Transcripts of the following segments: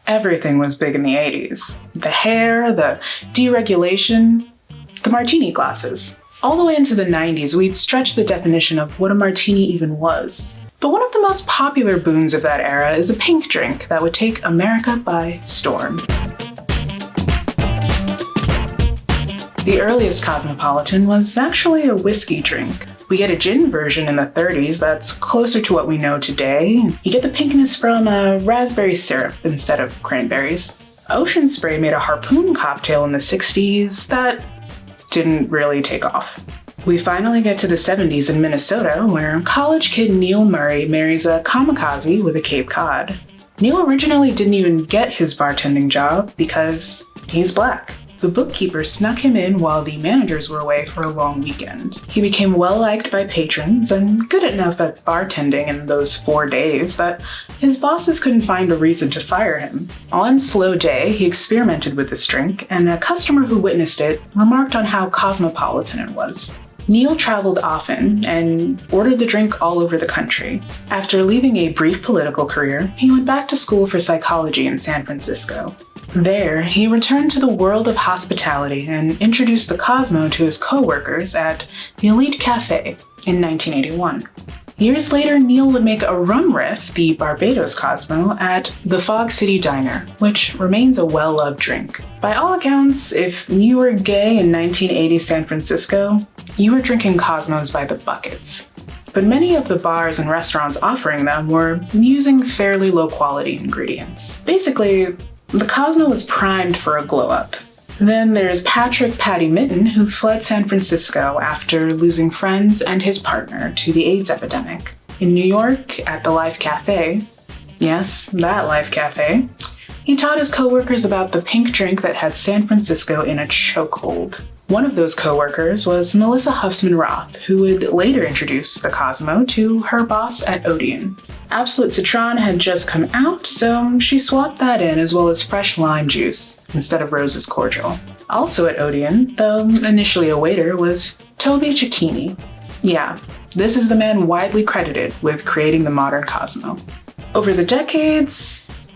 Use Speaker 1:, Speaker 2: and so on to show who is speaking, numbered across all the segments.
Speaker 1: Everything was big in the 80s. The hair, the deregulation, the martini glasses. All the way into the 90s, we'd stretched the definition of what a martini even was. But one of the most popular boons of that era is a pink drink that would take America by storm. The earliest Cosmopolitan was actually a whiskey drink. We get a gin version in the 30s that's closer to what we know today. You get the pinkness from raspberry syrup instead of cranberries. Ocean Spray made a harpoon cocktail in the 60s that didn't really take off. We finally get to the 70s in Minnesota, where college kid Neil Murray marries a kamikaze with a Cape Cod. Neil originally didn't even get his bartending job because he's black. The bookkeeper snuck him in while the managers were away for a long weekend. He became well-liked by patrons and good enough at bartending in those 4 days that his bosses couldn't find a reason to fire him. On Slow Day, he experimented with this drink, and a customer who witnessed it remarked on how cosmopolitan it was. Neil traveled often and ordered the drink all over the country. After leaving a brief political career, he went back to school for psychology in San Francisco. There, he returned to the world of hospitality and introduced the Cosmo to his co-workers at the Elite Cafe in 1981. Years later, Neil would make a rum riff, the Barbados Cosmo, at the Fog City Diner, which remains a well-loved drink. By all accounts, if you were gay in 1980 San Francisco, you were drinking Cosmos by the buckets. But many of the bars and restaurants offering them were using fairly low-quality ingredients. Basically, the Cosmo was primed for a glow-up. Then there's Patrick "Patty" Mitten, who fled San Francisco after losing friends and his partner to the AIDS epidemic. In New York, at the Life Cafe, yes, that Life Cafe, he taught his coworkers about the pink drink that had San Francisco in a chokehold. One of those coworkers was Melissa Huffsman-Roth, who would later introduce the Cosmo to her boss at Odeon. Absolute Citron had just come out, so she swapped that in as well as fresh lime juice instead of Rose's cordial. Also at Odeon, though initially a waiter, was Toby Cecchini. Yeah, this is the man widely credited with creating the modern Cosmo. Over the decades,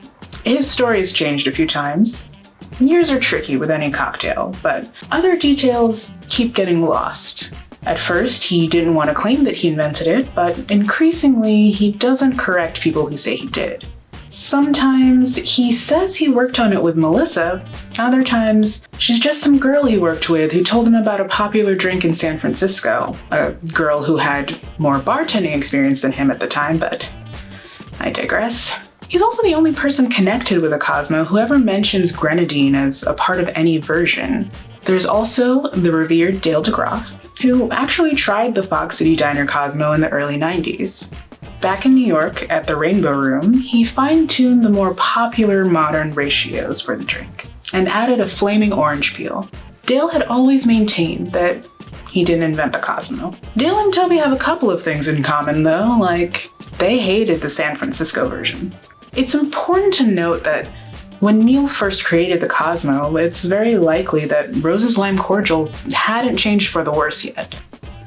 Speaker 1: his story's changed a few times. Years are tricky with any cocktail, but other details keep getting lost. At first, he didn't want to claim that he invented it, but increasingly, he doesn't correct people who say he did. Sometimes he says he worked on it with Melissa, other times she's just some girl he worked with who told him about a popular drink in San Francisco, a girl who had more bartending experience than him at the time, but I digress. He's also the only person connected with a Cosmo who ever mentions grenadine as a part of any version. There's also the revered Dale DeGroff, who actually tried the Fog City Diner Cosmo in the early 90s. Back in New York, at the Rainbow Room, he fine-tuned the more popular modern ratios for the drink, and added a flaming orange peel. Dale had always maintained that he didn't invent the Cosmo. Dale and Toby have a couple of things in common though, like they hated the San Francisco version. It's important to note that when Neil first created the Cosmo, it's very likely that Rose's lime cordial hadn't changed for the worse yet.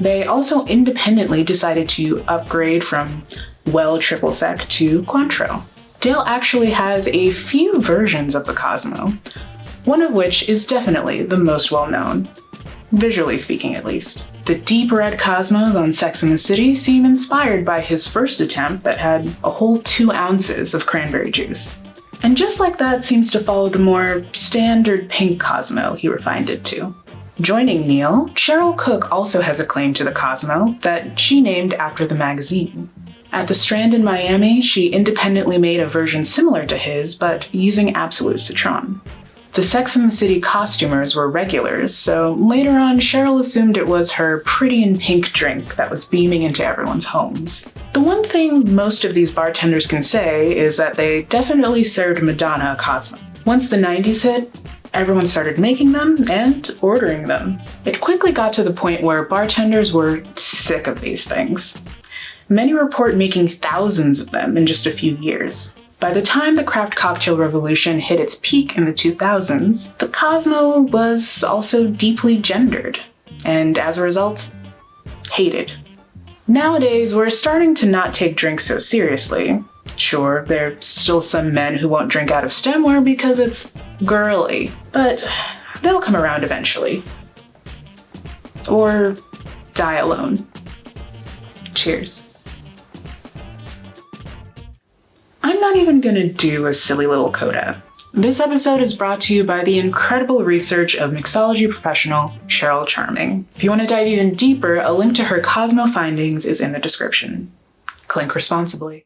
Speaker 1: They also independently decided to upgrade from well triple sec to Cointreau. Dale actually has a few versions of the Cosmo, one of which is definitely the most well-known, visually speaking at least. The deep red Cosmos on Sex and the City seem inspired by his first attempt that had a whole 2 ounces of cranberry juice. And just like that seems to follow the more standard pink Cosmo he refined it to. Joining Neil, Cheryl Cook also has a claim to the Cosmo that she named after the magazine. At the Strand in Miami, she independently made a version similar to his, but using Absolute Citron. The Sex and the City costumers were regulars, so later on Cheryl assumed it was her pretty in pink drink that was beaming into everyone's homes. The one thing most of these bartenders can say is that they definitely served Madonna a Cosmo. Once the 90s hit, everyone started making them and ordering them. It quickly got to the point where bartenders were sick of these things. Many report making thousands of them in just a few years. By the time the craft cocktail revolution hit its peak in the 2000s, the Cosmo was also deeply gendered, and as a result, hated. Nowadays, we're starting to not take drinks so seriously. Sure, there's still some men who won't drink out of stemware because it's girly, but they'll come around eventually. Or die alone. Cheers. I'm not even gonna do a silly little coda. This episode is brought to you by the incredible research of mixology professional Cheryl Charming. If you want to dive even deeper, a link to her Cosmo findings is in the description. Clink responsibly.